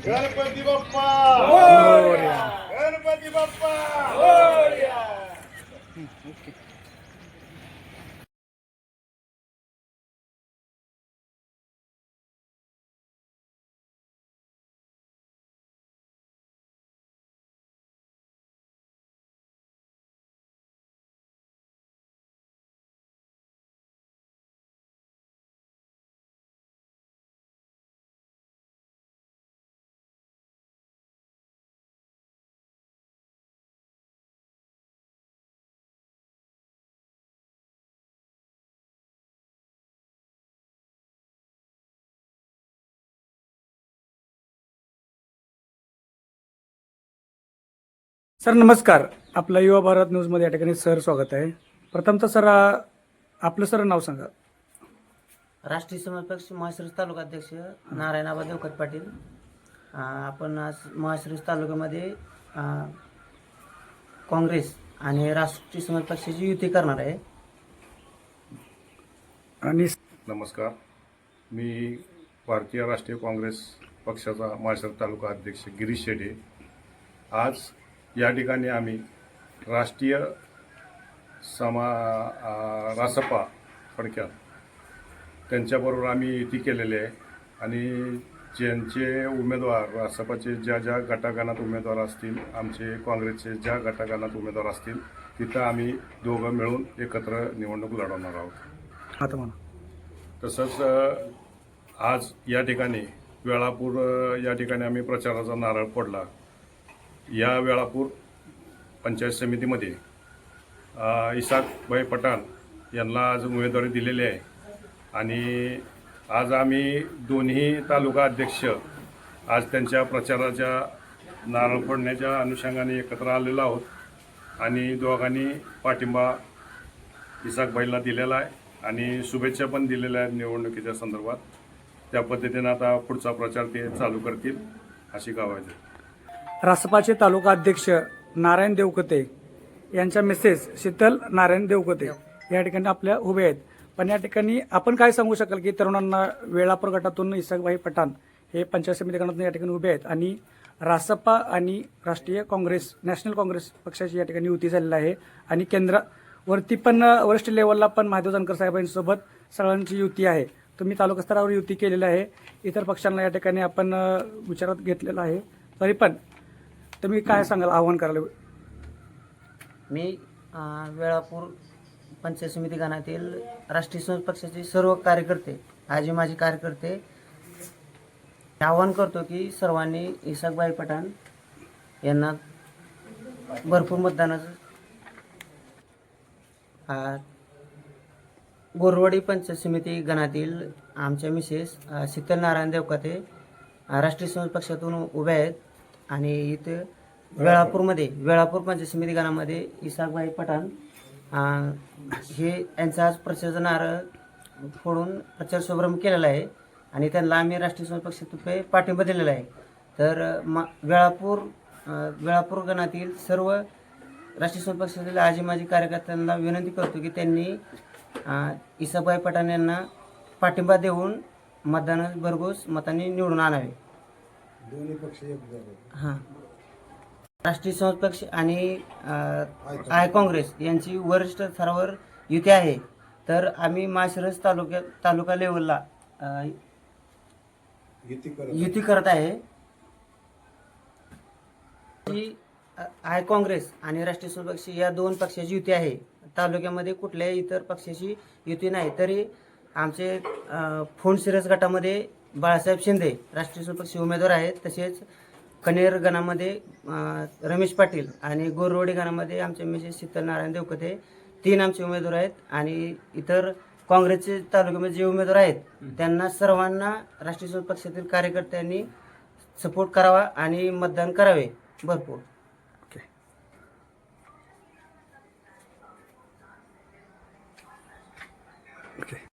Ganpati Bappa Ganpati Bappa. Sir नमस्कार. आपला युवा भारत न्यूजमध्ये या ठिकाणी सर स्वागत आहे. प्रथमतः सर आपलं सर नाव सांगा. राष्ट्रीय समाज पक्ष माळशिरस तालुका अध्यक्ष नारायण आबा देवकत पाटील. आपण आज माळशिरस तालुक्यामध्ये काँग्रेस आणि राष्ट्रीय समाज पक्षाची युती करणार आहे. आणि नमस्कार, मी भारतीय राष्ट्रीय काँग्रेस पक्षाचा माळशिरस तालुका अध्यक्ष गिरीश शेटे. आज या ठिकाणी आम्ही राष्ट्रीय रासपा फडक्यात त्यांच्याबरोबर आम्ही युती केलेली आहे आणि ज्यांचे उमेदवार रासपाचे ज्या गटागणात उमेदवार असतील, आमचे काँग्रेसचे ज्या गटागणात उमेदवार असतील, तिथं आम्ही दोघं मिळून एकत्र निवडणूक लढवणार आहोत. आता म्हणा. तसंच आज या ठिकाणी वेळापूर या ठिकाणी आम्ही प्रचाराचा नारळ फोडला. या वेळापूर पंचायत समितीमध्ये इसाकभाई पठाण यांना आज उमेदवारी दिलेली आहे आणि आज आम्ही दोन्ही तालुका अध्यक्ष आज त्यांच्या प्रचाराच्या नारळ फोडण्याच्या अनुषंगाने एकत्र आलेलो आहोत आणि दोघांनी पाठिंबा इसाकभाईला दिलेला आहे आणि शुभेच्छा पण दिलेल्या आहेत निवडणुकीच्या संदर्भात. त्या पद्धतीनं आता पुढचा प्रचार ते चालू करतील अशी गावाची. रासपाचे तालुका अध्यक्ष नारायण देवकते यांच्या मिसेस शीतल नारायण देवकते या ठिकाणी आपल्या उभे आहेत. पण या ठिकाणी आपण काय सांगू शकाल की तरुणांना वेळापूर गटातून इसाकभाई पठाण हे पंचायत समिती गणातून या ठिकाणी उभे आहेत आणि रासपा आणि राष्ट्रीय काँग्रेस नॅशनल काँग्रेस पक्षाची या ठिकाणी युती झालेली आहे आणि केंद्रावरती पण वरिष्ठ लेवलला पण महादेव जानकर साहेबांसोबत सगळ्यांची युती आहे. तुम्ही तालुका स्तरावर युती केलेली आहे. इतर पक्षांना या ठिकाणी आपण विचारात घेतलेलं आहे. तरी पण तुम्ही काय सांगाल, आव्हान कराल? मी वेळापूर पंचायत समिती गणातील राष्ट्रीय समाज पक्षाचे सर्व कार्यकर्ते, आजी माझे कार्यकर्ते आवाहन करतो की सर्वांनी इसाकभाई पठाण यांना भरपूर मतदानाचं बोरवाडी पंचायत समिती गणातील आमच्या मिसेस शीतल नारायण देवकते राष्ट्रीय समाज पक्षातून उभ्या आहेत आणि इथे वेळापूर पंचायत समिती गणामध्ये इसाकभाई पठाण हे यांचा आज प्रचाराचा नारळ फोडून प्रचार शुभारंभ केलेला आहे आणि त्यांना आम्ही राष्ट्रीय समाज पक्षातर्फे पाठिंबा दिलेला आहे. तर वेळापूर गणातील सर्व राष्ट्रीय समाज पक्षातील आजी माजी कार्यकर्त्यांना विनंती करतो की त्यांनी इसाकभाई पठाण यांना पाठिंबा देऊन मतदानात भरघोस मतांनी निवडून आणावे. दोन्ही पक्ष एक झाले. हां, राष्ट्रीय समाज पक्ष आणि आय काँग्रेस यांची वरिष्ठ स्तरावर युती आहे. तर आम्ही माळशिरस तालुका लेवलला युती करत आहे. ही आय काँग्रेस आणि राष्ट्रीय समाज पक्ष या दोन पक्षाची युती आहे. तालुक्यामध्ये कुठल्याही इतर पक्षाची युती नाही. तरी आमचे फोंडशिरस गटामध्ये बाळासाहेब शिंदे राष्ट्रीय समाज पक्ष उमेदवार आहेत. तसेच कनेर गणामध्ये रमेश पाटील आणि गोरवडी गणामध्ये आमचे मिसेस शीतल नारायण देवकते 3 आमचे उमेदवार आहेत आणि इतर काँग्रेसचे तालुक्यामध्ये जे उमेदवार आहेत त्यांना सर्वांना राष्ट्रीय समाज पक्षातील कार्यकर्त्यांनी सपोर्ट करावा आणि मतदान करावे भरपूर. ओके.